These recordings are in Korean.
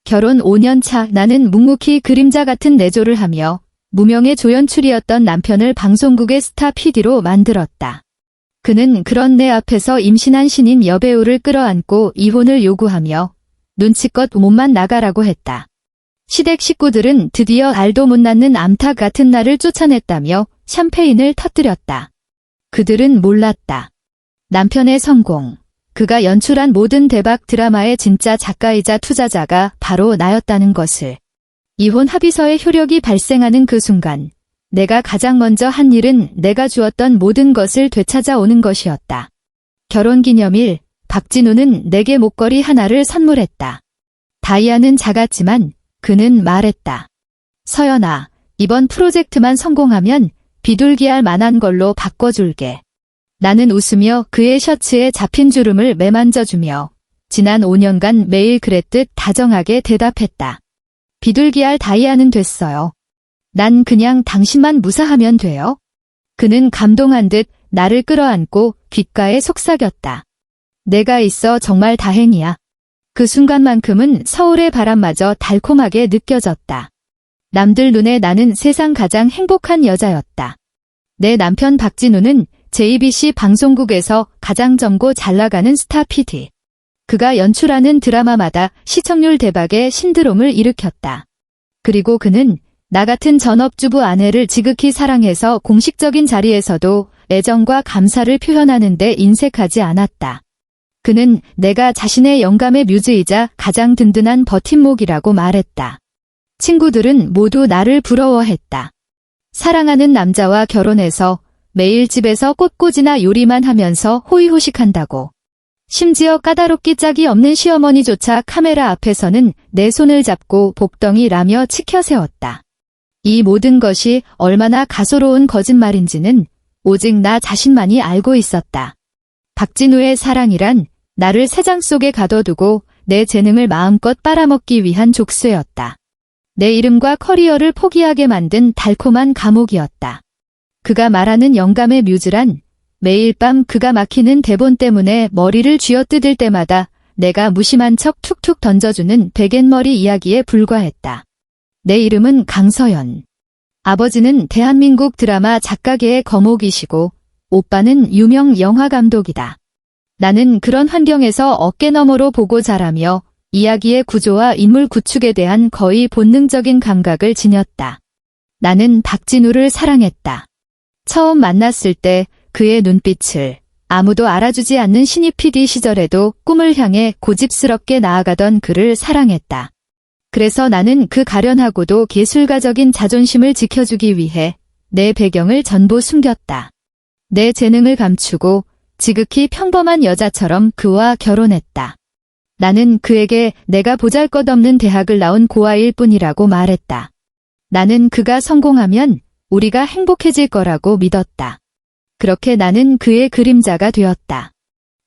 결혼 5년 차 나는 묵묵히 그림자 같은 내조를 하며 무명의 조연출이었던 남편을 방송국의 스타 PD로 만들었다. 그는 그런 내 앞에서 임신한 신인 여배우를 끌어안고 이혼을 요구하며 눈치껏 몸만 나가라고 했다. 시댁 식구들은 드디어 알도 못 낳는 암탉 같은 나를 쫓아냈다며 샴페인을 터뜨렸다. 그들은 몰랐다. 남편의 성공, 그가 연출한 모든 대박 드라마의 진짜 작가이자 투자자가 바로 나였다는 것을. 이혼 합의서의 효력이 발생하는 그 순간, 내가 가장 먼저 한 일은 내가 주었던 모든 것을 되찾아오는 것이었다. 결혼기념일, 박진우는 내게 목걸이 하나를 선물했다. 다이아는 작았지만 그는 말했다. 서연아, 이번 프로젝트만 성공하면 비둘기알 만한 걸로 바꿔줄게. 나는 웃으며 그의 셔츠에 잡힌 주름을 매만져주며 지난 5년간 매일 그랬듯 다정하게 대답했다. 비둘기알 다이아는 됐어요. 난 그냥 당신만 무사하면 돼요. 그는 감동한 듯 나를 끌어안고 귓가에 속삭였다. 내가 있어 정말 다행이야. 그 순간만큼은 서울의 바람마저 달콤하게 느껴졌다. 남들 눈에 나는 세상 가장 행복한 여자였다. 내 남편 박진우는 JBC 방송국에서 가장 젊고 잘나가는 스타 PD. 그가 연출하는 드라마마다 시청률 대박의 신드롬을 일으켰다. 그리고 그는 나 같은 전업주부 아내를 지극히 사랑해서 공식적인 자리에서도 애정과 감사를 표현하는 데 인색하지 않았다. 그는 내가 자신의 영감의 뮤즈이자 가장 든든한 버팀목이라고 말했다. 친구들은 모두 나를 부러워했다. 사랑하는 남자와 결혼해서 매일 집에서 꽃꽂이나 요리만 하면서 호의호식한다고. 심지어 까다롭기 짝이 없는 시어머니조차 카메라 앞에서는 내 손을 잡고 복덩이라며 치켜세웠다. 이 모든 것이 얼마나 가소로운 거짓말인지는 오직 나 자신만이 알고 있었다. 박진우의 사랑이란 나를 새장 속에 가둬두고 내 재능을 마음껏 빨아먹기 위한 족쇄였다. 내 이름과 커리어를 포기하게 만든 달콤한 감옥이었다. 그가 말하는 영감의 뮤즈란 매일 밤 그가 막히는 대본 때문에 머리를 쥐어뜯을 때마다 내가 무심한 척 툭툭 던져주는 베갯머리 이야기에 불과했다. 내 이름은 강서연. 아버지는 대한민국 드라마 작가계의 거목이시고 오빠는 유명 영화감독이다. 나는 그런 환경에서 어깨너머로 보고 자라며 이야기의 구조와 인물 구축에 대한 거의 본능적인 감각을 지녔다. 나는 박진우를 사랑했다. 처음 만났을 때 그의 눈빛을 아무도 알아주지 않는 신입 PD 시절에도 꿈을 향해 고집스럽게 나아가던 그를 사랑했다. 그래서 나는 그 가련하고도 예술가적인 자존심을 지켜주기 위해 내 배경을 전부 숨겼다. 내 재능을 감추고 지극히 평범한 여자처럼 그와 결혼했다. 나는 그에게 내가 보잘것없는 대학을 나온 고아일 뿐이라고 말했다. 나는 그가 성공하면 우리가 행복해질 거라고 믿었다. 그렇게 나는 그의 그림자가 되었다.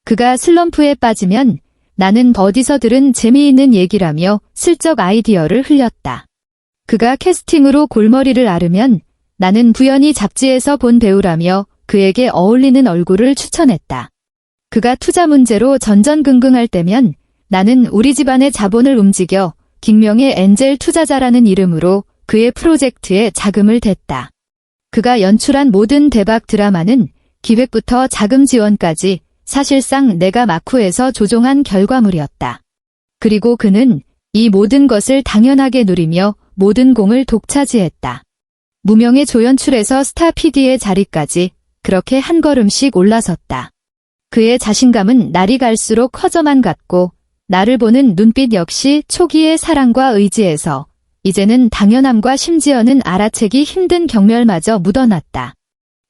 그가 슬럼프에 빠지면 나는 어디서 들은 재미있는 얘기라며 슬쩍 아이디어를 흘렸다. 그가 캐스팅으로 골머리를 앓으면 나는 부연히 잡지에서 본 배우라며 그에게 어울리는 얼굴을 추천했다. 그가 투자 문제로 전전긍긍할 때면 나는 우리 집안의 자본을 움직여 익명의 엔젤 투자자라는 이름으로 그의 프로젝트에 자금을 댔다. 그가 연출한 모든 대박 드라마는 기획부터 자금 지원까지 사실상 내가 마쿠에서 조종한 결과물이었다. 그리고 그는 이 모든 것을 당연하게 누리며 모든 공을 독차지했다. 무명의 조연출에서 스타 PD의 자리까지 그렇게 한 걸음씩 올라섰다. 그의 자신감은 날이 갈수록 커져만 갔고 나를 보는 눈빛 역시 초기의 사랑과 의지에서 이제는 당연함과 심지어는 알아채기 힘든 경멸마저 묻어났다.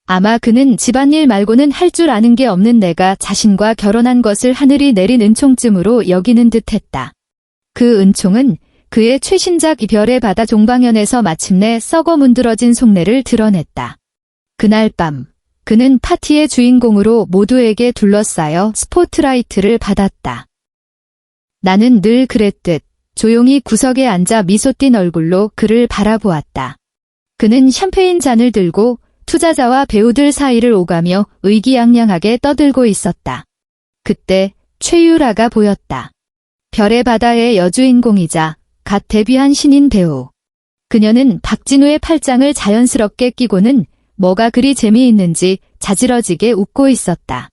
아마 그는 집안일 말고는 할 줄 아는 게 없는 내가 자신과 결혼한 것을 하늘이 내린 은총쯤으로 여기는 듯했다. 그 은총은 그의 최신작 별의 바다 종방연에서 마침내 썩어 문드러진 속내를 드러냈다. 그날 밤 그는 파티의 주인공으로 모두에게 둘러싸여 스포트라이트를 받았다. 나는 늘 그랬듯 조용히 구석에 앉아 미소 띤 얼굴로 그를 바라보았다. 그는 샴페인 잔을 들고 투자자와 배우들 사이를 오가며 의기양양하게 떠들고 있었다. 그때 최유라가 보였다. 별의 바다의 여주인공이자 갓 데뷔한 신인 배우. 그녀는 박진우의 팔짱을 자연스럽게 끼고는 뭐가 그리 재미있는지 자지러지게 웃고 있었다.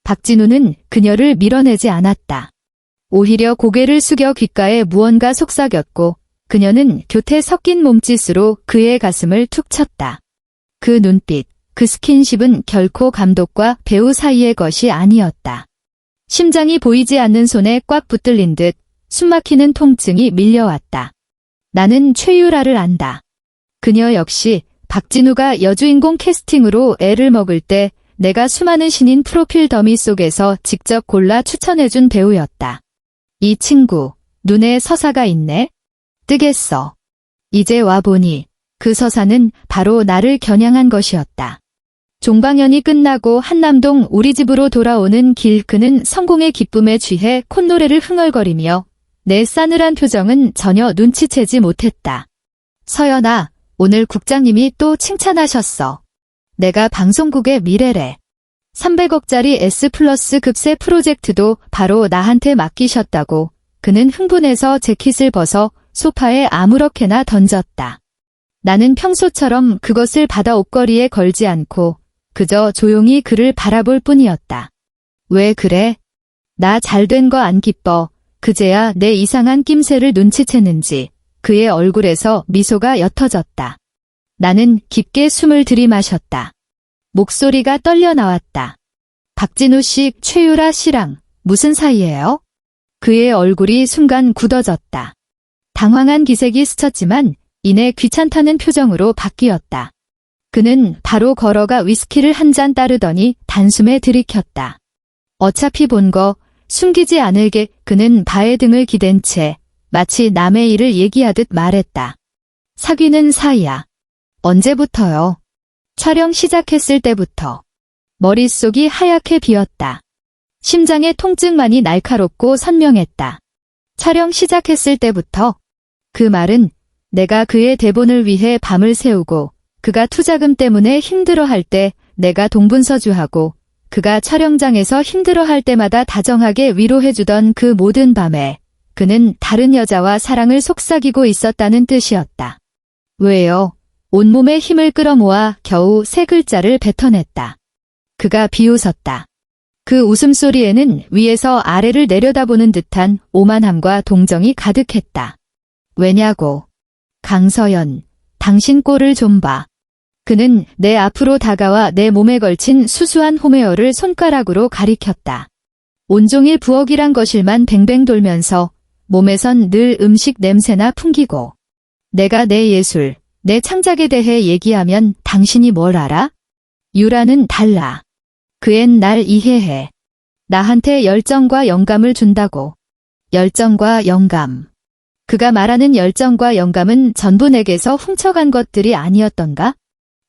박진우는 그녀를 밀어내지 않았다. 오히려 고개를 숙여 귓가에 무언가 속삭였고 그녀는 교태 섞인 몸짓으로 그의 가슴을 툭 쳤다. 그 눈빛, 그 스킨십은 결코 감독과 배우 사이의 것이 아니었다. 심장이 보이지 않는 손에 꽉 붙들린 듯 숨막히는 통증이 밀려왔다. 나는 최유라를 안다. 그녀 역시 박진우가 여주인공 캐스팅으로 애를 먹을 때 내가 수많은 신인 프로필 더미 속에서 직접 골라 추천해준 배우였다. 이 친구, 눈에 서사가 있네? 뜨겠어. 이제 와보니 그 서사는 바로 나를 겨냥한 것이었다. 종방연이 끝나고 한남동 우리 집으로 돌아오는 길 그는 성공의 기쁨에 취해 콧노래를 흥얼거리며 내 싸늘한 표정은 전혀 눈치채지 못했다. 서연아, 오늘 국장님이 또 칭찬하셨어. 내가 방송국의 미래래. 300억짜리 S 플러스 급세 프로젝트도 바로 나한테 맡기셨다고. 그는 흥분해서 재킷을 벗어 소파에 아무렇게나 던졌다. 나는 평소처럼 그것을 받아 옷걸이에 걸지 않고 그저 조용히 그를 바라볼 뿐이었다. 왜 그래? 나 잘된 거 안 기뻐. 그제야 내 이상한 낌새를 눈치채는지 그의 얼굴에서 미소가 옅어졌다. 나는 깊게 숨을 들이마셨다. 목소리가 떨려 나왔다. 박진우 씨, 최유라 씨랑 무슨 사이예요? 그의 얼굴이 순간 굳어졌다. 당황한 기색이 스쳤지만 이내 귀찮다는 표정으로 바뀌었다. 그는 바로 걸어가 위스키를 한 잔 따르더니 단숨에 들이켰다. 어차피 본 거 숨기지 않을게. 그는 바에 등을 기댄 채 마치 남의 일을 얘기하듯 말했다. 사귀는 사이야. 언제부터요? 촬영 시작했을 때부터. 머릿속이 하얗게 비었다. 심장의 통증만이 날카롭고 선명했다. 촬영 시작했을 때부터. 그 말은 내가 그의 대본을 위해 밤을 새우고 그가 투자금 때문에 힘들어할 때 내가 동분서주하고 그가 촬영장에서 힘들어할 때마다 다정하게 위로해주던 그 모든 밤에 그는 다른 여자와 사랑을 속삭이고 있었다는 뜻이었다. 왜요? 온몸에 힘을 끌어모아 겨우 세 글자를 뱉어냈다. 그가 비웃었다. 그 웃음소리에는 위에서 아래를 내려다보는 듯한 오만함과 동정이 가득했다. 왜냐고. 강서연, 당신 꼴을 좀 봐. 그는 내 앞으로 다가와 내 몸에 걸친 수수한 홈웨어를 손가락으로 가리켰다. 온종일 부엌이란 거실만 뱅뱅 돌면서 몸에선 늘 음식 냄새나 풍기고. 내가 내 예술, 내 창작에 대해 얘기하면 당신이 뭘 알아? 유라는 달라. 그앤 날 이해해. 나한테 열정과 영감을 준다고. 열정과 영감. 그가 말하는 열정과 영감은 전부 내게서 훔쳐간 것들이 아니었던가?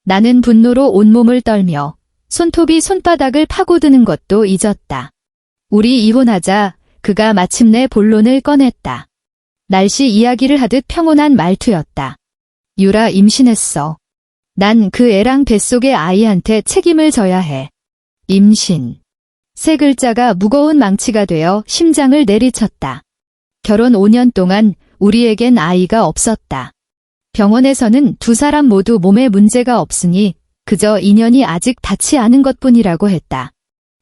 나는 분노로 온몸을 떨며 손톱이 손바닥을 파고드는 것도 잊었다. 우리 이혼하자. 그가 마침내 본론을 꺼냈다. 날씨 이야기를 하듯 평온한 말투였다. 유라 임신했어. 난 그 애랑 뱃속의 아이한테 책임을 져야 해. 임신. 세 글자가 무거운 망치가 되어 심장을 내리쳤다. 결혼 5년 동안 우리에겐 아이가 없었다. 병원에서는 두 사람 모두 몸에 문제가 없으니 그저 인연이 아직 닿지 않은 것뿐이라고 했다.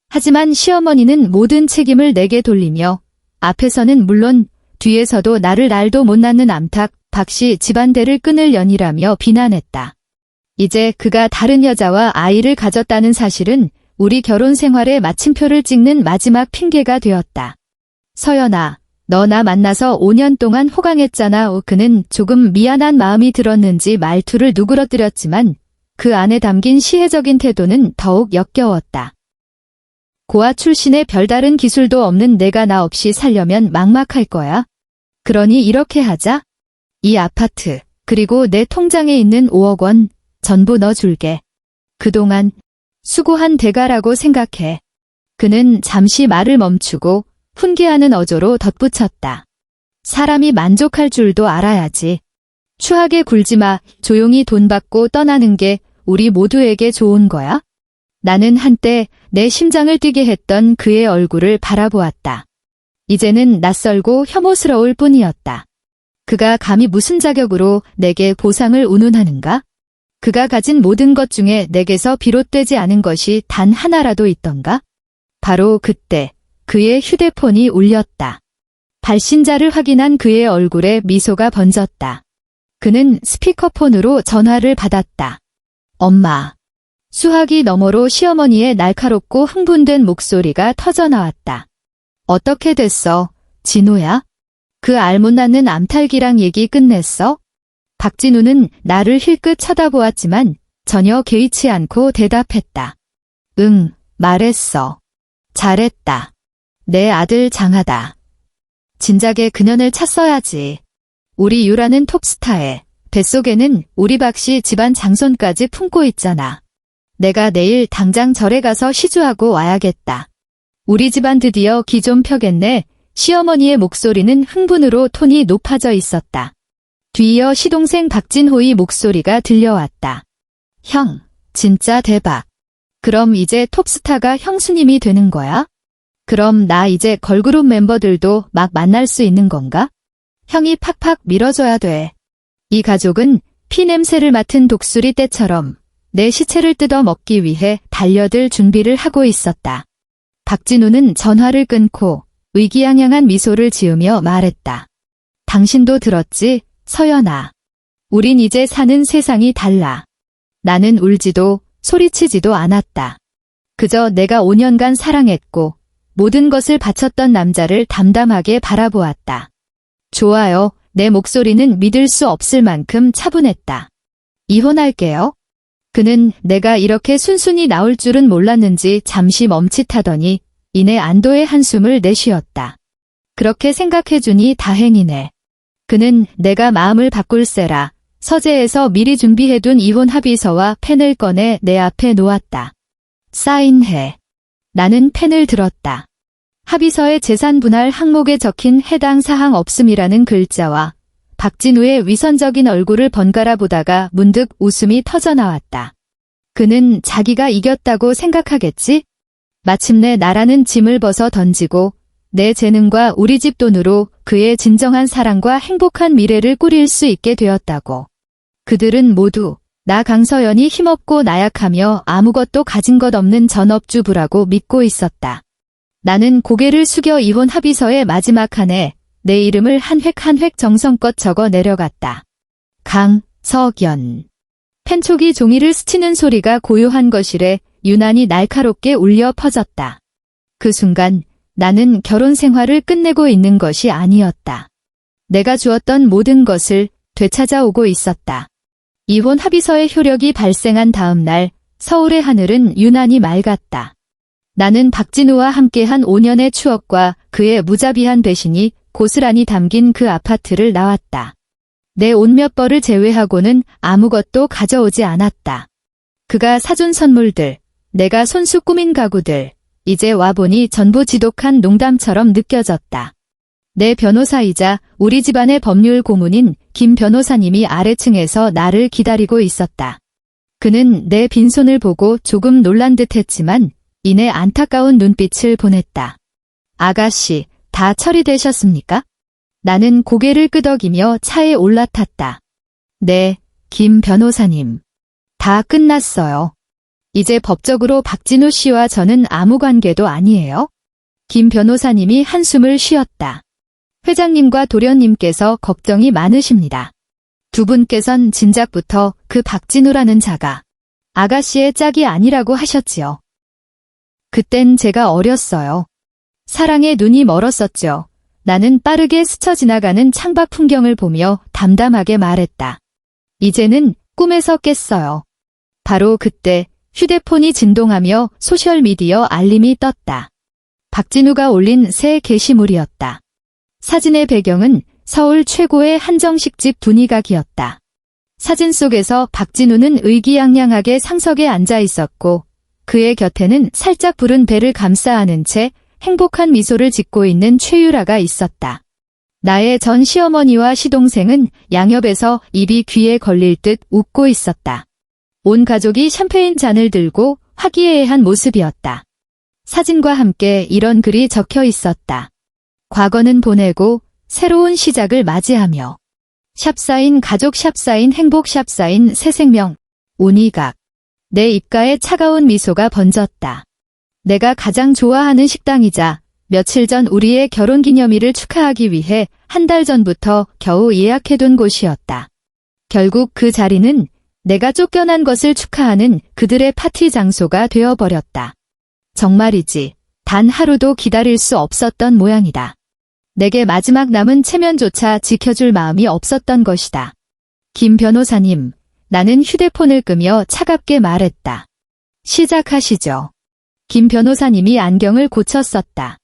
하지만 시어머니는 모든 책임을 내게 돌리며 앞에서는 물론 뒤에서도 나를 날도 못 낳는 암탉 박씨 집안대를 끊을 년이라며 비난했다. 이제 그가 다른 여자와 아이를 가졌다는 사실은 우리 결혼 생활의 마침표를 찍는 마지막 핑계가 되었다. 서연아, 너 나 만나서 5년 동안 호강했잖아. 그는 조금 미안한 마음이 들었는지 말투를 누그러뜨렸지만 그 안에 담긴 시혜적인 태도는 더욱 역겨웠다. 고아 출신의 별다른 기술도 없는 내가 나 없이 살려면 막막할 거야. 그러니 이렇게 하자. 이 아파트, 그리고 내 통장에 있는 5억 원 전부 너 줄게. 그동안 수고한 대가라고 생각해. 그는 잠시 말을 멈추고 훈계하는 어조로 덧붙였다. 사람이 만족할 줄도 알아야지. 추하게 굴지 마. 조용히 돈 받고 떠나는 게 우리 모두에게 좋은 거야? 나는 한때 내 심장을 뛰게 했던 그의 얼굴을 바라보았다. 이제는 낯설고 혐오스러울 뿐이었다. 그가 감히 무슨 자격으로 내게 보상을 운운하는가? 그가 가진 모든 것 중에 내게서 비롯되지 않은 것이 단 하나라도 있던가? 바로 그때 그의 휴대폰이 울렸다. 발신자를 확인한 그의 얼굴에 미소가 번졌다. 그는 스피커폰으로 전화를 받았다. 엄마. 수화기 너머로 시어머니의 날카롭고 흥분된 목소리가 터져나왔다. 어떻게 됐어, 진호야? 그 알못났는 암탈기랑 얘기 끝냈어? 박진우는 나를 힐끗 쳐다보았지만 전혀 개의치 않고 대답했다. 응, 말했어. 잘했다. 내 아들 장하다. 진작에 그년을 찾어야지. 우리 유라는 톱스타에, 뱃속에는 우리 박씨 집안 장손까지 품고 있잖아. 내가 내일 당장 절에 가서 시주하고 와야겠다. 우리 집안 드디어 기 좀 펴겠네. 시어머니의 목소리는 흥분으로 톤이 높아져 있었다. 뒤이어 시동생 박진호의 목소리가 들려왔다. 형, 진짜 대박. 그럼 이제 톱스타가 형수님이 되는 거야? 그럼 나 이제 걸그룹 멤버들도 막 만날 수 있는 건가? 형이 팍팍 밀어줘야 돼. 이 가족은 피 냄새를 맡은 독수리 떼처럼 내 시체를 뜯어 먹기 위해 달려들 준비를 하고 있었다. 박진우는 전화를 끊고 의기양양한 미소를 지으며 말했다. 당신도 들었지, 서연아. 우린 이제 사는 세상이 달라. 나는 울지도 소리치지도 않았다. 그저 내가 5년간 사랑했고 모든 것을 바쳤던 남자를 담담하게 바라보았다. 좋아요. 내 목소리는 믿을 수 없을 만큼 차분했다. 이혼할게요. 그는 내가 이렇게 순순히 나올 줄은 몰랐는지 잠시 멈칫하더니 이내 안도의 한숨을 내쉬었다. 그렇게 생각해주니 다행이네. 그는 내가 마음을 바꿀세라 서재에서 미리 준비해둔 이혼 합의서와 펜을 꺼내 내 앞에 놓았다. 사인해. 나는 펜을 들었다. 합의서의 재산 분할 항목에 적힌 해당 사항 없음이라는 글자와 박진우의 위선적인 얼굴을 번갈아 보다가 문득 웃음이 터져나왔다. 그는 자기가 이겼다고 생각하겠지? 마침내 나라는 짐을 벗어 던지고 내 재능과 우리 집 돈으로 그의 진정한 사랑과 행복한 미래를 꾸릴 수 있게 되었다고. 그들은 모두 나 강서연이 힘없고 나약하며 아무것도 가진 것 없는 전업주부라고 믿고 있었다. 나는 고개를 숙여 이혼 합의서의 마지막 칸에 내 이름을 한 획 한 획 정성껏 적어 내려갔다. 강서연. 펜촉이 종이를 스치는 소리가 고요한 거실에 유난히 날카롭게 울려 퍼졌다. 그 순간 나는 결혼 생활을 끝내고 있는 것이 아니었다. 내가 주었던 모든 것을 되찾아오고 있었다. 이혼 합의서의 효력이 발생한 다음 날 서울의 하늘은 유난히 맑았다. 나는 박진우와 함께한 5년의 추억과 그의 무자비한 배신이 고스란히 담긴 그 아파트를 나왔다. 내 옷 몇 벌을 제외하고는 아무것도 가져오지 않았다. 그가 사준 선물들, 내가 손수 꾸민 가구들, 이제 와보니 전부 지독한 농담처럼 느껴졌다. 내 변호사이자 우리 집안의 법률 고문인 김 변호사님이 아래층에서 나를 기다리고 있었다. 그는 내 빈손을 보고 조금 놀란 듯 했지만 이내 안타까운 눈빛을 보냈다. 아가씨, 다 처리되셨습니까? 나는 고개를 끄덕이며 차에 올라탔다. 네, 김 변호사님. 다 끝났어요. 이제 법적으로 박진우 씨와 저는 아무 관계도 아니에요. 김 변호사님이 한숨을 쉬었다. 회장님과 도련님께서 걱정이 많으십니다. 두 분께선 진작부터 그 박진우라는 자가 아가씨의 짝이 아니라고 하셨지요. 그땐 제가 어렸어요. 사랑에 눈이 멀었었죠. 나는 빠르게 스쳐 지나가는 창밖 풍경을 보며 담담하게 말했다. 이제는 꿈에서 깼어요. 바로 그때 휴대폰이 진동하며 소셜미디어 알림이 떴다. 박진우가 올린 새 게시물이었다. 사진의 배경은 서울 최고의 한정식집 분위각이었다. 사진 속에서 박진우는 의기양양하게 상석에 앉아 있었고 그의 곁에는 살짝 부른 배를 감싸 안은 채 행복한 미소를 짓고 있는 최유라가 있었다. 나의 전 시어머니와 시동생은 양옆에서 입이 귀에 걸릴 듯 웃고 있었다. 온 가족이 샴페인 잔을 들고 화기애애한 모습이었다. 사진과 함께 이런 글이 적혀 있었다. 과거는 보내고 새로운 시작을 맞이하며 샵사인 가족 샵사인 행복 샵사인 새생명. 운이각. 내 입가에 차가운 미소가 번졌다. 내가 가장 좋아하는 식당이자 며칠 전 우리의 결혼기념일을 축하하기 위해 한 달 전부터 겨우 예약해둔 곳이었다. 결국 그 자리는 내가 쫓겨난 것을 축하하는 그들의 파티 장소가 되어버렸다. 정말이지, 단 하루도 기다릴 수 없었던 모양이다. 내게 마지막 남은 체면조차 지켜줄 마음이 없었던 것이다. 김 변호사님, 나는 휴대폰을 끄며 차갑게 말했다. 시작하시죠. 김 변호사님이 안경을 고쳤었다.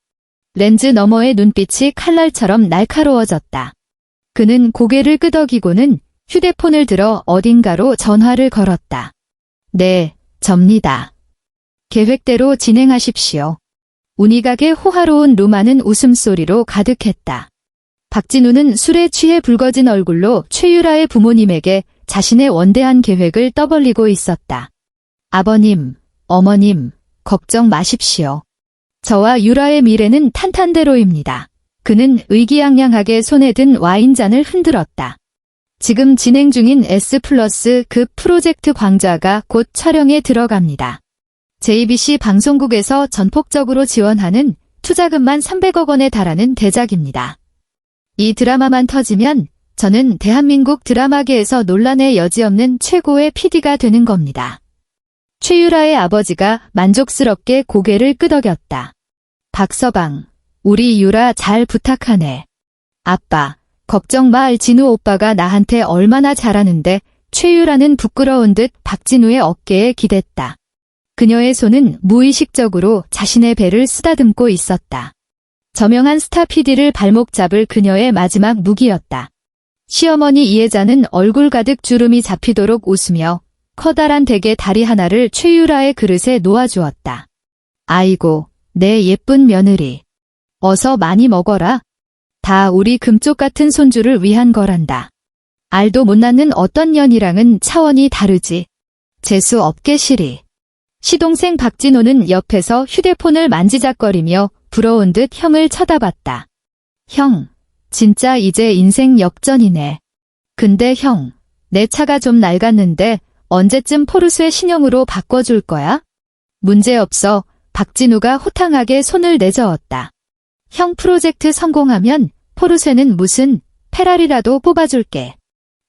렌즈 너머의 눈빛이 칼날처럼 날카로워졌다. 그는 고개를 끄덕이고는 휴대폰을 들어 어딘가로 전화를 걸었다. 네, 접니다. 계획대로 진행하십시오. 운이각의 호화로운 루마는 웃음소리로 가득했다. 박진우는 술에 취해 붉어진 얼굴로 최유라의 부모님에게 자신의 원대한 계획을 떠벌리고 있었다. 아버님, 어머님, 걱정 마십시오. 저와 유라의 미래는 탄탄대로입니다. 그는 의기양양하게 손에 든 와인잔을 흔들었다. 지금 진행 중인 S+급 프로젝트 광자가 곧 촬영에 들어갑니다. JBC 방송국에서 전폭적으로 지원하는 투자금만 300억 원에 달하는 대작입니다. 이 드라마만 터지면 저는 대한민국 드라마계에서 논란의 여지없는 최고의 PD가 되는 겁니다. 최유라의 아버지가 만족스럽게 고개를 끄덕였다. 박서방, 우리 유라 잘 부탁하네. 아빠, 걱정 마. 진우 오빠가 나한테 얼마나 잘하는데. 최유라는 부끄러운 듯 박진우의 어깨에 기댔다. 그녀의 손은 무의식적으로 자신의 배를 쓰다듬고 있었다. 저명한 스타 PD를 발목 잡을 그녀의 마지막 무기였다. 시어머니 이혜자는 얼굴 가득 주름이 잡히도록 웃으며 커다란 댁의 다리 하나를 최유라의 그릇에 놓아주었다. 아이고, 내 예쁜 며느리. 어서 많이 먹어라. 다 우리 금쪽 같은 손주를 위한 거란다. 알도 못 낳는 어떤 년이랑은 차원이 다르지. 재수 없게 시리. 시동생 박진호는 옆에서 휴대폰을 만지작거리며 부러운 듯 형을 쳐다봤다. 형, 진짜 이제 인생 역전이네. 근데 형, 내 차가 좀 낡았는데 언제쯤 포르쉐 신형으로 바꿔줄 거야? 문제없어. 박진우가 호탕하게 손을 내저었다. 형 프로젝트 성공하면 포르쉐는 무슨 페라리라도 뽑아줄게.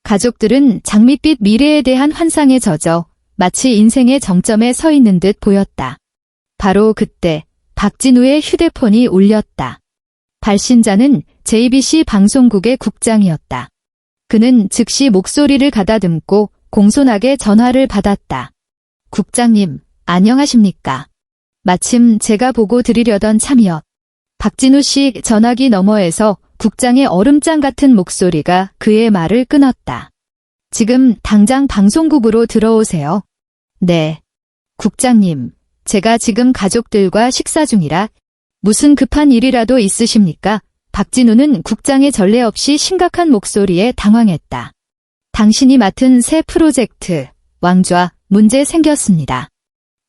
가족들은 장밋빛 미래에 대한 환상에 젖어 마치 인생의 정점에 서 있는 듯 보였다. 바로 그때 박진우의 휴대폰이 울렸다. 발신자는 JBC 방송국의 국장이었다. 그는 즉시 목소리를 가다듬고 공손하게 전화를 받았다. 국장님, 안녕하십니까? 마침 제가 보고 드리려던 참이요. 박진우 씨. 전화기 너머에서 국장의 얼음장 같은 목소리가 그의 말을 끊었다. 지금 당장 방송국으로 들어오세요. 네. 국장님, 제가 지금 가족들과 식사 중이라 무슨 급한 일이라도 있으십니까? 박진우는 국장의 전례 없이 심각한 목소리에 당황했다. 당신이 맡은 새 프로젝트, 왕좌, 문제 생겼습니다.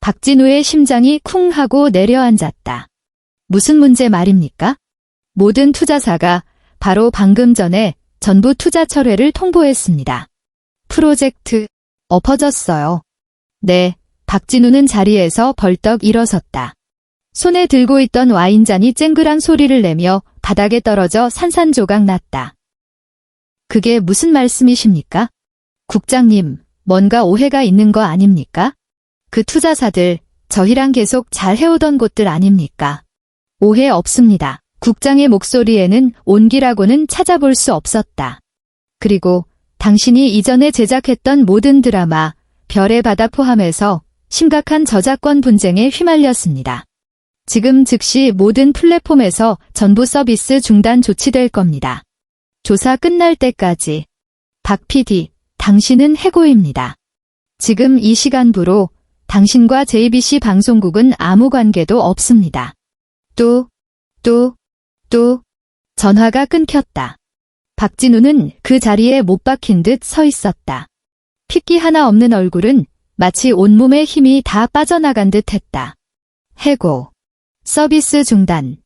박진우의 심장이 쿵 하고 내려앉았다. 무슨 문제 말입니까? 모든 투자사가 바로 방금 전에 전부 투자 철회를 통보했습니다. 프로젝트, 엎어졌어요. 네, 박진우는 자리에서 벌떡 일어섰다. 손에 들고 있던 와인잔이 쨍그랑 소리를 내며 바닥에 떨어져 산산조각 났다. 그게 무슨 말씀이십니까? 국장님, 뭔가 오해가 있는 거 아닙니까? 그 투자사들, 저희랑 계속 잘 해오던 곳들 아닙니까? 오해 없습니다. 국장의 목소리에는 온기라고는 찾아볼 수 없었다. 그리고 당신이 이전에 제작했던 모든 드라마, 별의 바다 포함해서 심각한 저작권 분쟁에 휘말렸습니다. 지금 즉시 모든 플랫폼에서 전부 서비스 중단 조치될 겁니다. 조사 끝날 때까지. 박 PD, 당신은 해고입니다. 지금 이 시간부로 당신과 JBC 방송국은 아무 관계도 없습니다. 또 전화가 끊겼다. 박진우는 그 자리에 못 박힌 듯 서 있었다. 핏기 하나 없는 얼굴은 마치 온몸의 힘이 다 빠져나간 듯 했다. 해고, 서비스 중단,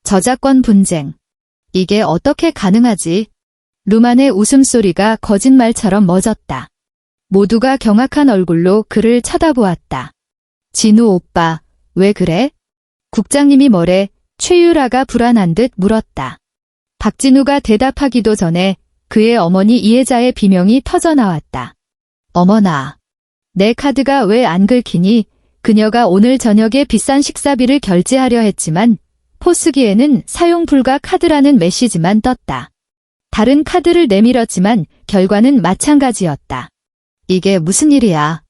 저작권 분쟁. 이게 어떻게 가능하지? 루만의 웃음소리가 거짓말처럼 멎었다. 모두가 경악한 얼굴로 그를 쳐다보았다. 진우 오빠, 왜 그래? 국장님이 뭐래? 최유라가 불안한 듯 물었다. 박진우가 대답하기도 전에 그의 어머니 이혜자의 비명이 터져나왔다. 어머나, 내 카드가 왜 안 긁히니? 그녀가 오늘 저녁에 비싼 식사비를 결제하려 했지만 포스기에는 사용 불가 카드라는 메시지만 떴다. 다른 카드를 내밀었지만 결과는 마찬가지였다. 이게 무슨 일이야?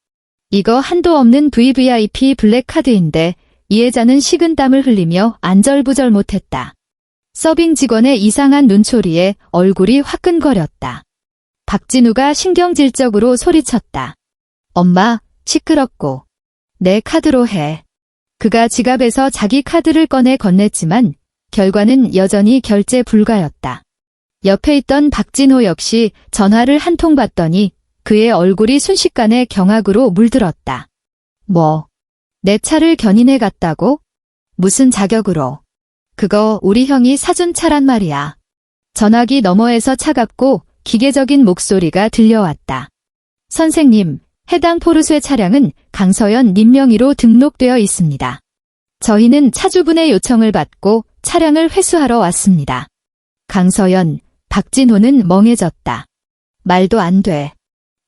이거 한도 없는 VVIP 블랙카드인데 이혜자는 식은땀을 흘리며 안절부절 못했다. 서빙 직원의 이상한 눈초리에 얼굴이 화끈거렸다. 박진우가 신경질적으로 소리쳤다. 엄마, 시끄럽고. 내 카드로 해. 그가 지갑에서 자기 카드를 꺼내 건넸지만 결과는 여전히 결제 불가였다. 옆에 있던 박진호 역시 전화를 한 통 받더니 그의 얼굴이 순식간에 경악으로 물들었다. 뭐? 내 차를 견인해 갔다고? 무슨 자격으로? 그거 우리 형이 사준 차란 말이야. 전화기 너머에서 차갑고 기계적인 목소리가 들려왔다. 선생님, 해당 포르쉐 차량은 강서연 님 명의로 등록되어 있습니다. 저희는 차주분의 요청을 받고 차량을 회수하러 왔습니다. 강서연, 박진호는 멍해졌다. 말도 안 돼.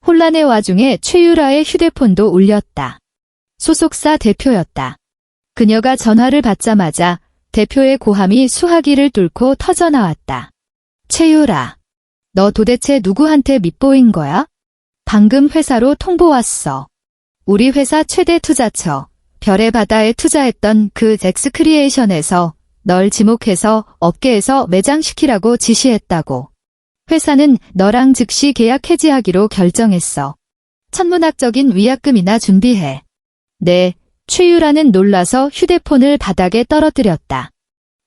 혼란의 와중에 최유라의 휴대폰도 울렸다. 소속사 대표였다. 그녀가 전화를 받자마자 대표의 고함이 수화기를 뚫고 터져나왔다. 최유라, 너 도대체 누구한테 밑보인 거야? 방금 회사로 통보 왔어. 우리 회사 최대 투자처, 별의 바다에 투자했던 그 엑스크리에이션에서 널 지목해서 업계에서 매장시키라고 지시했다고. 회사는 너랑 즉시 계약 해지하기로 결정했어. 천문학적인 위약금이나 준비해. 네, 최유라는 놀라서 휴대폰을 바닥에 떨어뜨렸다.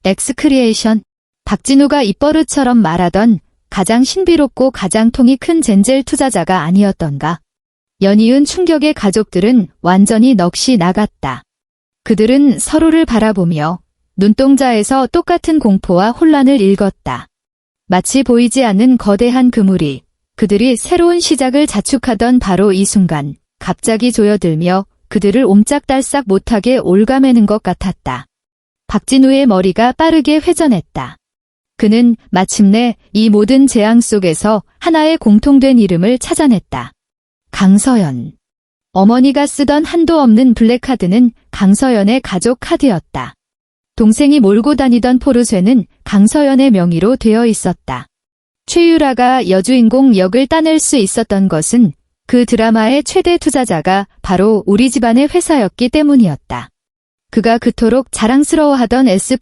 엑스크리에이션, 박진우가 입버릇처럼 말하던 가장 신비롭고 가장 통이 큰 젠젤 투자자가 아니었던가. 연이은 충격의 가족들은 완전히 넋이 나갔다. 그들은 서로를 바라보며 눈동자에서 똑같은 공포와 혼란을 읽었다. 마치 보이지 않는 거대한 그물이 그들이 새로운 시작을 자축하던 바로 이 순간 갑자기 조여들며 그들을 옴짝달싹 못하게 올가매는 것 같았다. 박진우의 머리가 빠르게 회전했다. 그는 마침내 이 모든 재앙 속에서 하나의 공통된 이름을 찾아냈다. 강서연. 어머니가 쓰던 한도 없는 블랙카드는 강서연의 가족 카드였다. 동생이 몰고 다니던 포르쉐는 강서연의 명의로 되어 있었다. 최유라가 여주인공 역을 따낼 수 있었던 것은 그 드라마의 최대 투자자가 바로 우리 집안의 회사였기 때문이었다. 그가 그토록 자랑스러워하던 S+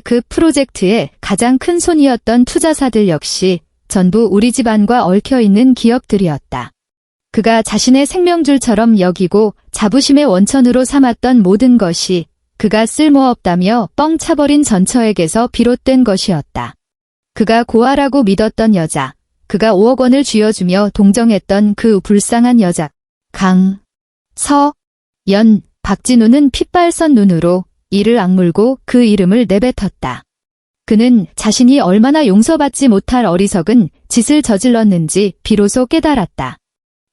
그 프로젝트의 가장 큰 손이었던 투자사들 역시 전부 우리 집안과 얽혀있는 기업들이었다. 그가 자신의 생명줄처럼 여기고 자부심의 원천으로 삼았던 모든 것이 그가 쓸모없다며 뻥 차버린 전처에게서 비롯된 것이었다. 그가 고아라고 믿었던 여자, 그가 5억 원을 쥐어주며 동정했던 그 불쌍한 여자, 강서연. 박진우는 핏발선 눈으로 이를 악물고 그 이름을 내뱉었다. 그는 자신이 얼마나 용서받지 못할 어리석은 짓을 저질렀는지 비로소 깨달았다.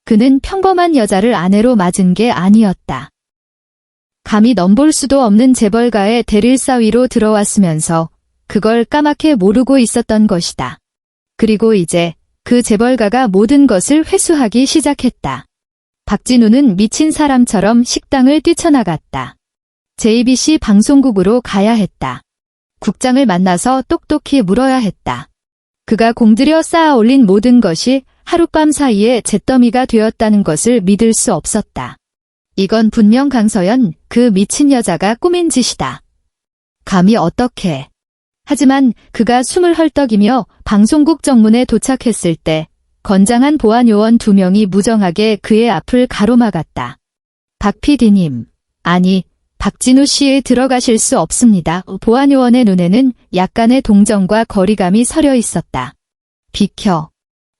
그는 평범한 여자를 아내로 맞은 게 아니었다. 감히 넘볼 수도 없는 재벌가의 대릴사위로 들어왔으면서 그걸 까맣게 모르고 있었던 것이다. 그리고 이제 그 재벌가가 모든 것을 회수하기 시작했다. 박진우는 미친 사람처럼 식당을 뛰쳐나갔다. JBC 방송국으로 가야 했다. 국장을 만나서 똑똑히 물어야 했다. 그가 공들여 쌓아 올린 모든 것이 하룻밤 사이에 잿더미가 되었다는 것을 믿을 수 없었다. 이건 분명 강서연, 그 미친 여자가 꾸민 짓이다. 감히 어떻게. 하지만 그가 숨을 헐떡이며 방송국 정문에 도착했을 때 건장한 보안요원 2명이 무정하게 그의 앞을 가로막았다. 박 PD님, 아니, 박진우 씨 들어가실 수 없습니다. 보안요원의 눈에는 약간의 동정과 거리감이 서려 있었다. 비켜.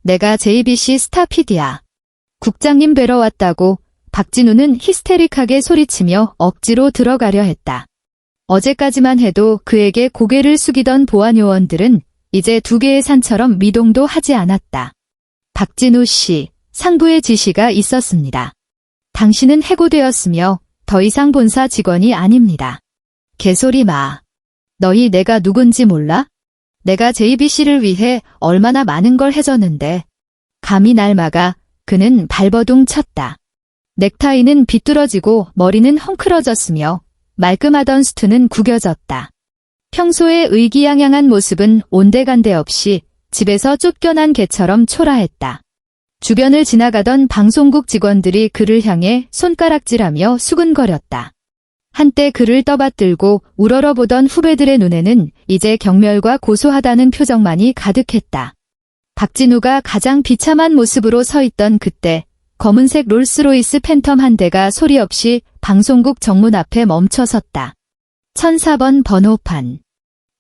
내가 JBC 스타 PD야. 국장님 뵈러 왔다고. 박진우는 히스테릭하게 소리치며 억지로 들어가려 했다. 어제까지만 해도 그에게 고개를 숙이던 보안요원들은 이제 두 개의 산처럼 미동도 하지 않았다. 박진우 씨, 상부의 지시가 있었습니다. 당신은 해고되었으며 더 이상 본사 직원이 아닙니다. 개소리 마. 너희 내가 누군지 몰라? 내가 JBC를 위해 얼마나 많은 걸 해줬는데. 감히 날 막아. 그는 발버둥 쳤다. 넥타이는 비뚤어지고 머리는 헝클어졌으며 말끔하던 수트는 구겨졌다. 평소의 의기양양한 모습은 온데간데 없이 집에서 쫓겨난 개처럼 초라했다. 주변을 지나가던 방송국 직원들이 그를 향해 손가락질하며 수근거렸다. 한때 그를 떠받들고 우러러보던 후배들의 눈에는 이제 경멸과 고소하다는 표정만이 가득했다. 박진우가 가장 비참한 모습으로 서 있던 그때 검은색 롤스로이스 팬텀 한 대가 소리 없이 방송국 정문 앞에 멈춰섰다. 1004번 번호판.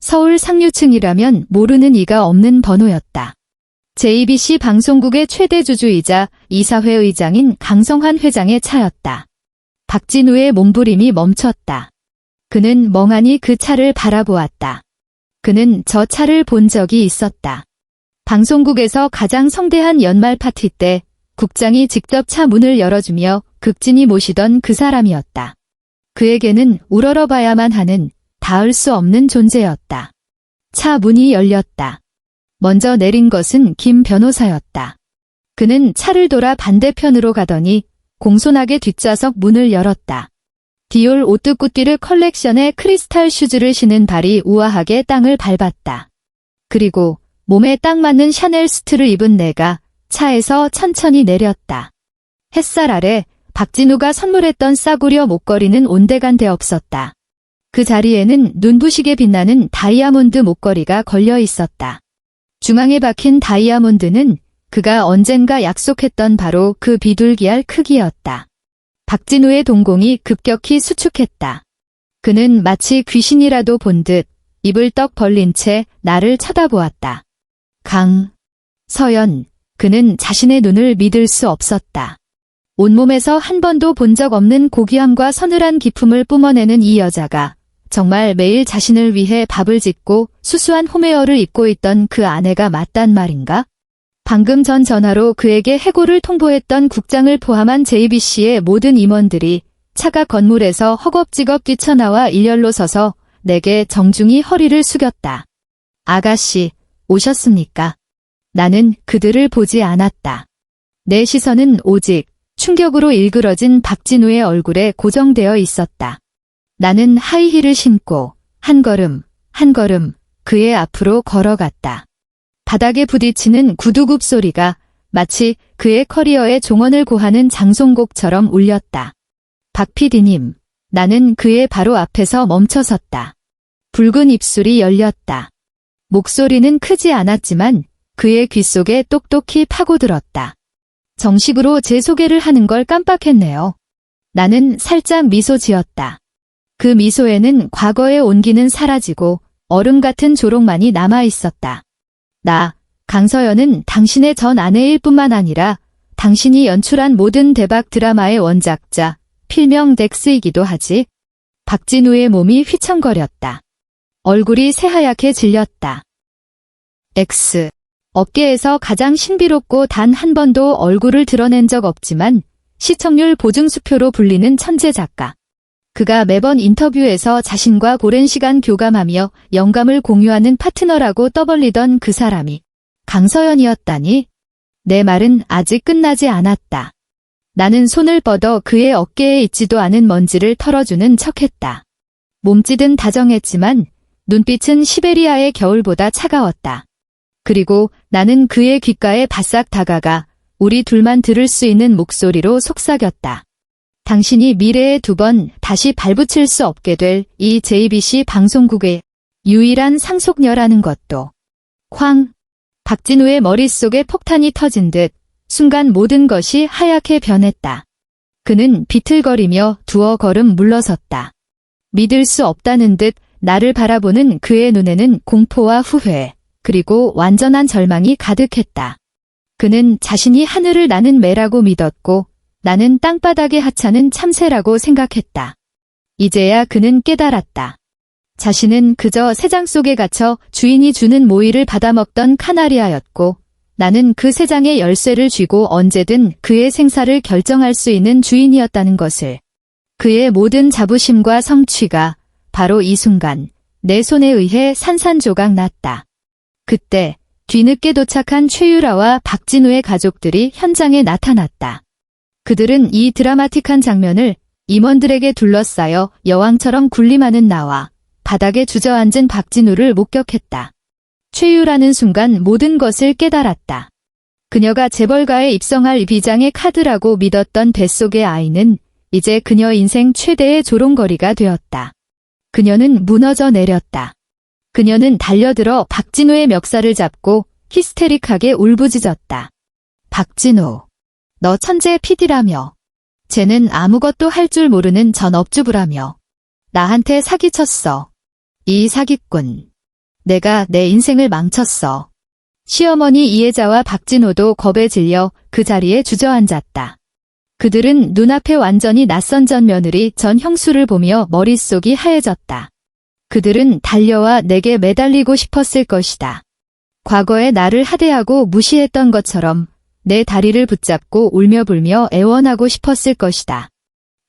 서울 상류층이라면 모르는 이가 없는 번호였다. JBC 방송국의 최대 주주이자 이사회 의장인 강성환 회장의 차였다. 박진우의 몸부림이 멈췄다. 그는 멍하니 그 차를 바라보았다. 그는 저 차를 본 적이 있었다. 방송국에서 가장 성대한 연말 파티 때 국장이 직접 차 문을 열어주며 극진히 모시던 그 사람이었다. 그에게는 우러러봐야만 하는 닿을 수 없는 존재였다. 차 문이 열렸다. 먼저 내린 것은 김 변호사였다. 그는 차를 돌아 반대편으로 가더니 공손하게 뒷좌석 문을 열었다. 디올 오뚜꾸띠르 컬렉션의 크리스탈 슈즈를 신은 발이 우아하게 땅을 밟았다. 그리고 몸에 딱 맞는 샤넬 수트를 입은 내가 차에서 천천히 내렸다. 햇살 아래 박진우가 선물했던 싸구려 목걸이는 온데간데 없었다. 그 자리에는 눈부시게 빛나는 다이아몬드 목걸이가 걸려 있었다. 중앙에 박힌 다이아몬드는 그가 언젠가 약속했던 바로 그 비둘기알 크기였다. 박진우의 동공이 급격히 수축했다. 그는 마치 귀신이라도 본 듯 입을 떡 벌린 채 나를 쳐다보았다. 서연, 그는 자신의 눈을 믿을 수 없었다. 온몸에서 한 번도 본 적 없는 고귀함과 서늘한 기품을 뿜어내는 이 여자가 정말 매일 자신을 위해 밥을 짓고 수수한 홈웨어를 입고 있던 그 아내가 맞단 말인가? 방금 전 전화로 그에게 해고를 통보했던 국장을 포함한 JBC의 모든 임원들이 차가 건물에서 허겁지겁 뛰쳐나와 일렬로 서서 내게 정중히 허리를 숙였다. 아가씨, 오셨습니까? 나는 그들을 보지 않았다. 내 시선은 오직 충격으로 일그러진 박진우의 얼굴에 고정되어 있었다. 나는 하이힐을 신고 한 걸음 한 걸음 그의 앞으로 걸어갔다. 바닥에 부딪히는 구두굽 소리가 마치 그의 커리어에 종언을 고하는 장송곡처럼 울렸다. 박 PD님, 나는 그의 바로 앞에서 멈춰섰다. 붉은 입술이 열렸다. 목소리는 크지 않았지만 그의 귓속에 똑똑히 파고들었다. 정식으로 제 소개를 하는 걸 깜빡했네요. 나는 살짝 미소 지었다. 그 미소에는 과거의 온기는 사라지고 얼음 같은 조롱만이 남아 있었다. 나, 강서연은 당신의 전 아내일 뿐만 아니라 당신이 연출한 모든 대박 드라마의 원작자, 필명 덱스이기도 하지. 박진우의 몸이 휘청거렸다. 얼굴이 새하얗게 질렸다. X. 업계에서 가장 신비롭고 단 한 번도 얼굴을 드러낸 적 없지만 시청률 보증수표로 불리는 천재 작가. 그가 매번 인터뷰에서 자신과 오랜 시간 교감하며 영감을 공유하는 파트너라고 떠벌리던 그 사람이 강서연이었다니? 내 말은 아직 끝나지 않았다. 나는 손을 뻗어 그의 어깨에 있지도 않은 먼지를 털어주는 척했다. 몸짓은 다정했지만 눈빛은 시베리아의 겨울보다 차가웠다. 그리고 나는 그의 귓가에 바싹 다가가 우리 둘만 들을 수 있는 목소리로 속삭였다. 당신이 미래에 두 번 다시 발붙일 수 없게 될 이 JBC 방송국의 유일한 상속녀라는 것도. 쾅! 박진우의 머릿속에 폭탄이 터진 듯 순간 모든 것이 하얗게 변했다. 그는 비틀거리며 두어 걸음 물러섰다. 믿을 수 없다는 듯 나를 바라보는 그의 눈에는 공포와 후회, 그리고 완전한 절망이 가득했다. 그는 자신이 하늘을 나는 매라고 믿었고 나는 땅바닥에 하찮은 참새라고 생각했다. 이제야 그는 깨달았다. 자신은 그저 새장 속에 갇혀 주인이 주는 모이를 받아먹던 카나리아였고 나는 그 새장의 열쇠를 쥐고 언제든 그의 생사를 결정할 수 있는 주인이었다는 것을. 그의 모든 자부심과 성취가 바로 이 순간 내 손에 의해 산산조각 났다. 그때 뒤늦게 도착한 최유라와 박진우의 가족들이 현장에 나타났다. 그들은 이 드라마틱한 장면을 임원들에게 둘러싸여 여왕처럼 군림하는 나와 바닥에 주저앉은 박진우를 목격했다. 최유라는 순간 모든 것을 깨달았다. 그녀가 재벌가에 입성할 비장의 카드라고 믿었던 뱃속의 아이는 이제 그녀 인생 최대의 조롱거리가 되었다. 그녀는 무너져 내렸다. 그녀는 달려들어 박진우의 멱살을 잡고 히스테릭하게 울부짖었다. 박진우, 너 천재 PD라며. 쟤는 아무것도 할 줄 모르는 전업주부라며. 나한테 사기쳤어. 이 사기꾼. 내가 내 인생을 망쳤어. 시어머니 이혜자와 박진호도 겁에 질려 그 자리에 주저앉았다. 그들은 눈앞에 완전히 낯선 전 며느리 전 형수를 보며 머릿속이 하얘졌다. 그들은 달려와 내게 매달리고 싶었을 것이다. 과거에 나를 하대하고 무시했던 것처럼 내 다리를 붙잡고 울며불며 애원하고 싶었을 것이다.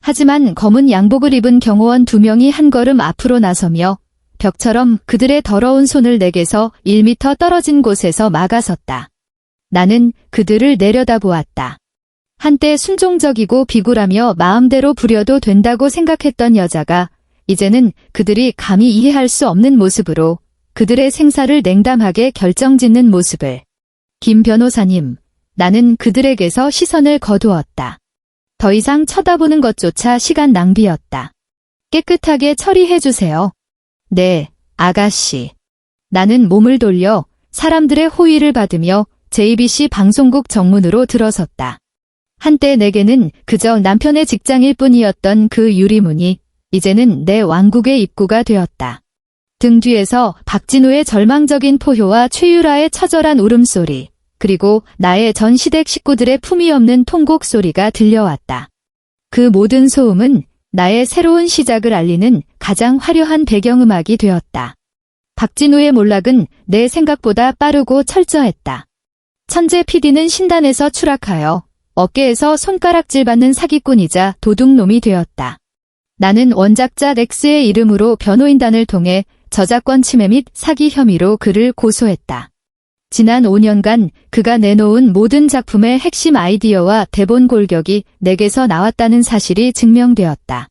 하지만 검은 양복을 입은 경호원 2명이 한 걸음 앞으로 나서며 벽처럼 그들의 더러운 손을 내게서 1미터 떨어진 곳에서 막아섰다. 나는 그들을 내려다보았다. 한때 순종적이고 비굴하며 마음대로 부려도 된다고 생각했던 여자가 이제는 그들이 감히 이해할 수 없는 모습으로 그들의 생사를 냉담하게 결정짓는 모습을. 김 변호사님, 나는 그들에게서 시선을 거두었다. 더 이상 쳐다보는 것조차 시간 낭비였다. 깨끗하게 처리해주세요. 네, 아가씨. 나는 몸을 돌려 사람들의 호의를 받으며 JBC 방송국 정문으로 들어섰다. 한때 내게는 그저 남편의 직장일 뿐이었던 그 유리문이 이제는 내 왕국의 입구가 되었다. 등 뒤에서 박진우의 절망적인 포효와 최유라의 처절한 울음소리, 그리고 나의 전 시댁 식구들의 품위 없는 통곡 소리가 들려왔다. 그 모든 소음은 나의 새로운 시작을 알리는 가장 화려한 배경음악이 되었다. 박진우의 몰락은 내 생각보다 빠르고 철저했다. 천재 PD는 신단에서 추락하여 어깨에서 손가락질 받는 사기꾼이자 도둑놈이 되었다. 나는 원작자 렉스의 이름으로 변호인단을 통해 저작권 침해 및 사기 혐의로 그를 고소했다. 지난 5년간 그가 내놓은 모든 작품의 핵심 아이디어와 대본 골격이 내게서 나왔다는 사실이 증명되었다.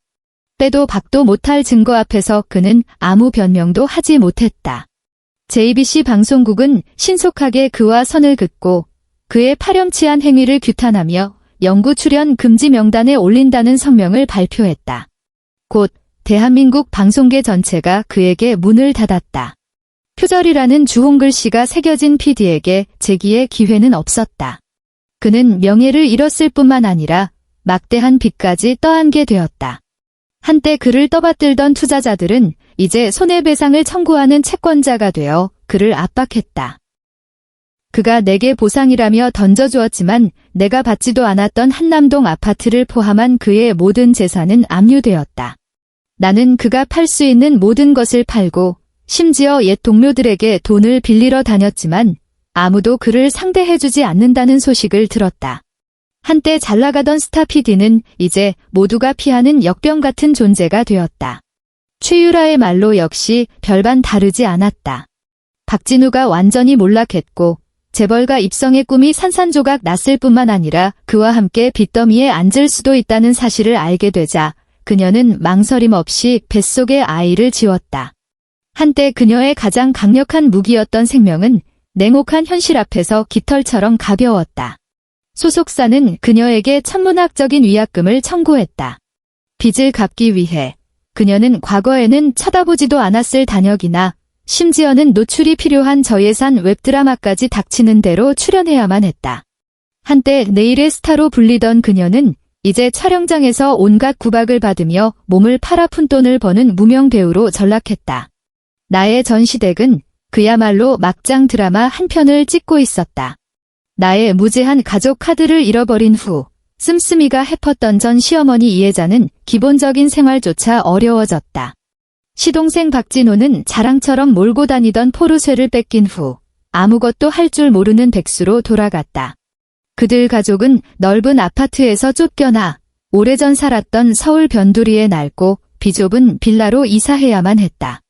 빼도 박도 못할 증거 앞에서 그는 아무 변명도 하지 못했다. JBC 방송국은 신속하게 그와 선을 긋고 그의 파렴치한 행위를 규탄하며 영구 출연 금지 명단에 올린다는 성명을 발표했다. 곧 대한민국 방송계 전체가 그에게 문을 닫았다. 표절이라는 주홍글씨가 새겨진 PD에게 재기의 기회는 없었다. 그는 명예를 잃었을 뿐만 아니라 막대한 빚까지 떠안게 되었다. 한때 그를 떠받들던 투자자들은 이제 손해배상을 청구하는 채권자가 되어 그를 압박했다. 그가 내게 보상이라며 던져주었지만 내가 받지도 않았던 한남동 아파트를 포함한 그의 모든 재산은 압류되었다. 나는 그가 팔 수 있는 모든 것을 팔고 심지어 옛 동료들에게 돈을 빌리러 다녔지만 아무도 그를 상대해주지 않는다는 소식을 들었다. 한때 잘나가던 스타 PD는 이제 모두가 피하는 역병 같은 존재가 되었다. 최유라의 말로 역시 별반 다르지 않았다. 박진우가 완전히 몰락했고 재벌가 입성의 꿈이 산산조각 났을 뿐만 아니라 그와 함께 빚더미에 앉을 수도 있다는 사실을 알게 되자 그녀는 망설임 없이 뱃속의 아이를 지웠다. 한때 그녀의 가장 강력한 무기였던 생명은 냉혹한 현실 앞에서 깃털처럼 가벼웠다. 소속사는 그녀에게 천문학적인 위약금을 청구했다. 빚을 갚기 위해 그녀는 과거에는 쳐다보지도 않았을 단역이나 심지어는 노출이 필요한 저예산 웹드라마까지 닥치는 대로 출연해야만 했다. 한때 내일의 스타로 불리던 그녀는 이제 촬영장에서 온갖 구박을 받으며 몸을 팔아 푼 돈을 버는 무명 배우로 전락했다. 나의 전 시댁은 그야말로 막장 드라마 한 편을 찍고 있었다. 나의 무제한 가족 카드를 잃어버린 후 씀씀이가 해펐던 전 시어머니 이혜자는 기본적인 생활조차 어려워졌다. 시동생 박진호는 자랑처럼 몰고 다니던 포르쉐를 뺏긴 후 아무것도 할 줄 모르는 백수로 돌아갔다. 그들 가족은 넓은 아파트에서 쫓겨나 오래전 살았던 서울 변두리의 낡고 비좁은 빌라로 이사해야만 했다.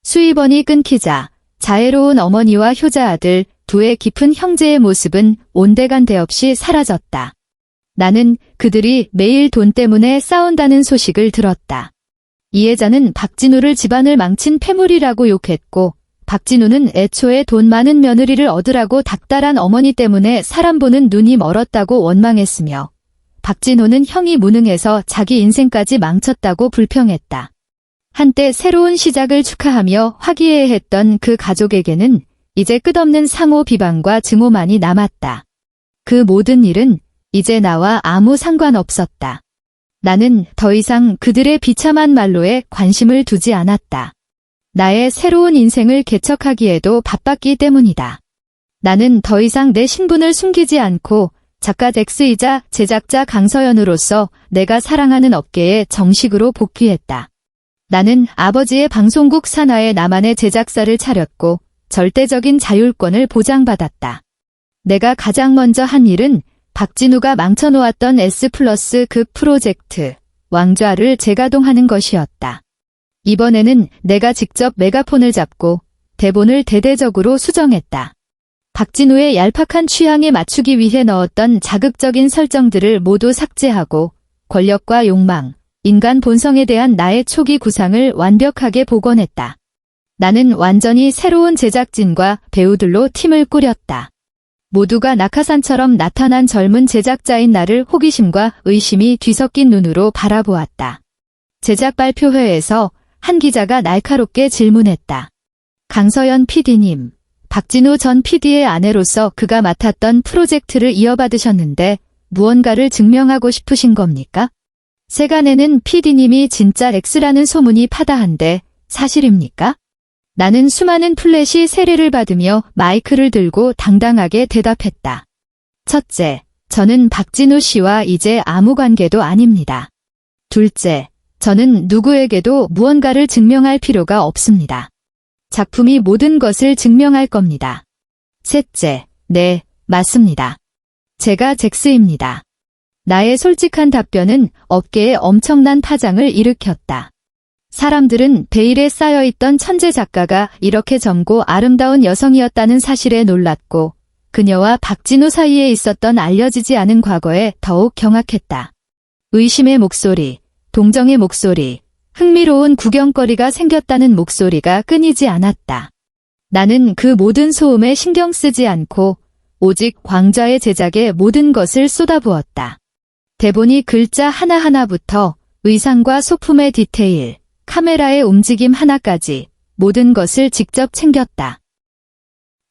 수입원이 끊기자 자애로운 어머니와 효자 아들, 두의 깊은 형제의 모습은 온데간데 없이 사라졌다. 나는 그들이 매일 돈 때문에 싸운다는 소식을 들었다. 이혜자는 박진우를 집안을 망친 패물이라고 욕했고, 박진우는 애초에 돈 많은 며느리를 얻으라고 닥달한 어머니 때문에 사람 보는 눈이 멀었다고 원망했으며, 박진호는 형이 무능해서 자기 인생까지 망쳤다고 불평했다. 한때 새로운 시작을 축하하며 화기애애했던 그 가족에게는 이제 끝없는 상호 비방과 증오만이 남았다. 그 모든 일은 이제 나와 아무 상관없었다. 나는 더 이상 그들의 비참한 말로에 관심을 두지 않았다. 나의 새로운 인생을 개척하기에도 바빴기 때문이다. 나는 더 이상 내 신분을 숨기지 않고 작가 덱스이자 제작자 강서연으로서 내가 사랑하는 업계에 정식으로 복귀했다. 나는 아버지의 방송국 산하에 나만의 제작사를 차렸고 절대적인 자율권을 보장받았다. 내가 가장 먼저 한 일은 박진우가 망쳐놓았던 S+ 극 프로젝트 왕좌를 재가동하는 것이었다. 이번에는 내가 직접 메가폰을 잡고 대본을 대대적으로 수정했다. 박진우의 얄팍한 취향에 맞추기 위해 넣었던 자극적인 설정들을 모두 삭제하고 권력과 욕망, 인간 본성에 대한 나의 초기 구상을 완벽하게 복원했다. 나는 완전히 새로운 제작진과 배우들로 팀을 꾸렸다. 모두가 낙하산처럼 나타난 젊은 제작자인 나를 호기심과 의심이 뒤섞인 눈으로 바라보았다. 제작 발표회에서 한 기자가 날카롭게 질문했다. 강서연 PD님, 박진우 전 PD의 아내로서 그가 맡았던 프로젝트를 이어받으셨는데 무언가를 증명하고 싶으신 겁니까? 세간에는 PD님이 진짜 X라는 소문이 파다한데 사실입니까? 나는 수많은 플래시 세례를 받으며 마이크를 들고 당당하게 대답했다. 첫째, 저는 박진우 씨와 이제 아무 관계도 아닙니다. 둘째, 저는 누구에게도 무언가를 증명할 필요가 없습니다. 작품이 모든 것을 증명할 겁니다. 셋째, 네, 맞습니다. 제가 잭스입니다. 나의 솔직한 답변은 업계에 엄청난 파장을 일으켰다. 사람들은 베일에 쌓여있던 천재 작가가 이렇게 젊고 아름다운 여성이었다는 사실에 놀랐고 그녀와 박진우 사이에 있었던 알려지지 않은 과거에 더욱 경악했다. 의심의 목소리, 동정의 목소리, 흥미로운 구경거리가 생겼다는 목소리가 끊이지 않았다. 나는 그 모든 소음에 신경 쓰지 않고 오직 광좌의 제작에 모든 것을 쏟아부었다. 대본이 글자 하나하나부터 의상과 소품의 디테일, 카메라의 움직임 하나까지 모든 것을 직접 챙겼다.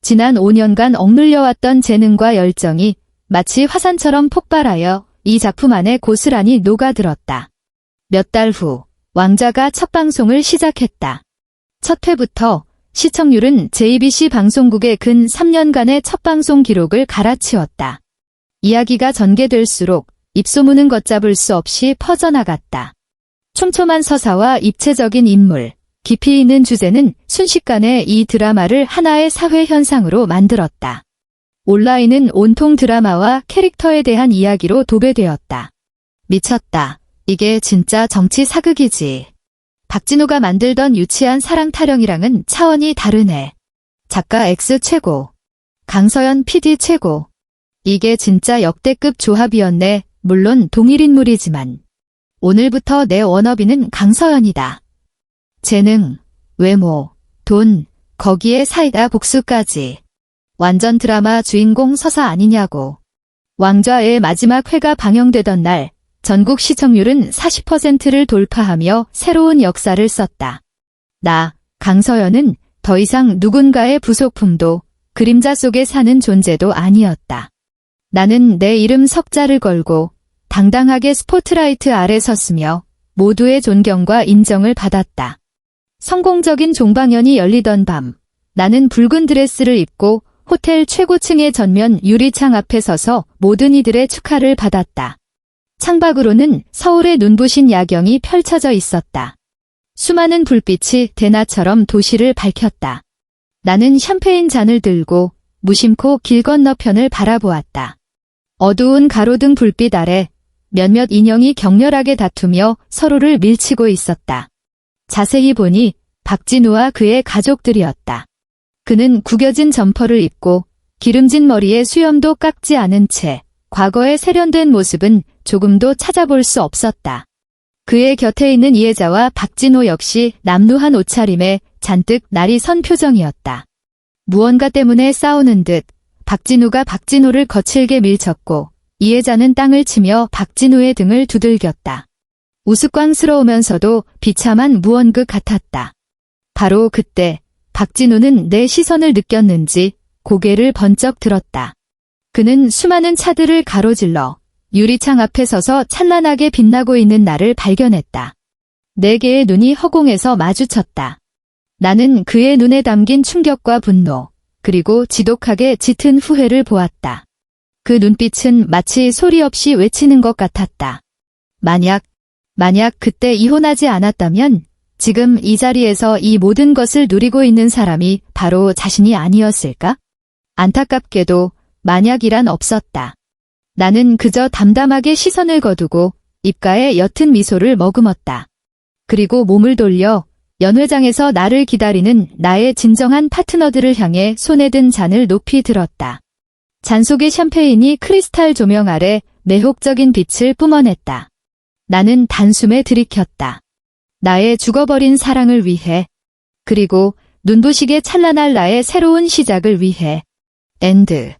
지난 5년간 억눌려왔던 재능과 열정이 마치 화산처럼 폭발하여 이 작품 안에 고스란히 녹아들었다. 몇 달 후 왕좌가 첫 방송을 시작했다. 첫 회부터 시청률은 JBC 방송국의 근 3년간의 첫 방송 기록을 갈아치웠다. 이야기가 전개될수록 입소문은 걷잡을 수 없이 퍼져나갔다. 촘촘한 서사와 입체적인 인물, 깊이 있는 주제는 순식간에 이 드라마를 하나의 사회 현상으로 만들었다. 온라인은 온통 드라마와 캐릭터에 대한 이야기로 도배되었다. 미쳤다. 이게 진짜 정치 사극이지. 박진우가 만들던 유치한 사랑 타령이랑은 차원이 다르네. 작가 X 최고. 강서연 PD 최고. 이게 진짜 역대급 조합이었네. 물론 동일 인물이지만. 오늘부터 내 워너비는 강서연이다. 재능, 외모, 돈, 거기에 사이다 복수까지. 완전 드라마 주인공 서사 아니냐고. 왕좌의 마지막 회가 방영되던 날 전국 시청률은 40%를 돌파하며 새로운 역사를 썼다. 나, 강서연은 더 이상 누군가의 부속품도 그림자 속에 사는 존재도 아니었다. 나는 내 이름 석자를 걸고 당당하게 스포트라이트 아래 섰으며 모두의 존경과 인정을 받았다. 성공적인 종방연이 열리던 밤, 나는 붉은 드레스를 입고 호텔 최고층의 전면 유리창 앞에 서서 모든 이들의 축하를 받았다. 창밖으로는 서울의 눈부신 야경이 펼쳐져 있었다. 수많은 불빛이 대낮처럼 도시를 밝혔다. 나는 샴페인 잔을 들고 무심코 길 건너편을 바라보았다. 어두운 가로등 불빛 아래 몇몇 인형이 격렬하게 다투며 서로를 밀치고 있었다. 자세히 보니 박진우와 그의 가족들이었다. 그는 구겨진 점퍼를 입고 기름진 머리에 수염도 깎지 않은 채 과거의 세련된 모습은 조금도 찾아볼 수 없었다. 그의 곁에 있는 이혜자와 박진호 역시 남루한 옷차림에 잔뜩 날이 선 표정이었다. 무언가 때문에 싸우는 듯 박진우가 박진호를 거칠게 밀쳤고 이혜자는 땅을 치며 박진우의 등을 두들겼다. 우스꽝스러우면서도 비참한 무언극 같았다. 바로 그때 박진우는 내 시선을 느꼈는지 고개를 번쩍 들었다. 그는 수많은 차들을 가로질러 유리창 앞에 서서 찬란하게 빛나고 있는 나를 발견했다. 네 개의 눈이 허공에서 마주쳤다. 나는 그의 눈에 담긴 충격과 분노, 그리고 지독하게 짙은 후회를 보았다. 그 눈빛은 마치 소리 없이 외치는 것 같았다. 만약 그때 이혼하지 않았다면 지금 이 자리에서 이 모든 것을 누리고 있는 사람이 바로 자신이 아니었을까? 안타깝게도 만약이란 없었다. 나는 그저 담담하게 시선을 거두고 입가에 옅은 미소를 머금었다. 그리고 몸을 돌려 연회장에서 나를 기다리는 나의 진정한 파트너들을 향해 손에 든 잔을 높이 들었다. 잔 속의 샴페인이 크리스탈 조명 아래 매혹적인 빛을 뿜어냈다. 나는 단숨에 들이켰다. 나의 죽어버린 사랑을 위해, 그리고 눈부시게 찬란할 나의 새로운 시작을 위해. 엔드.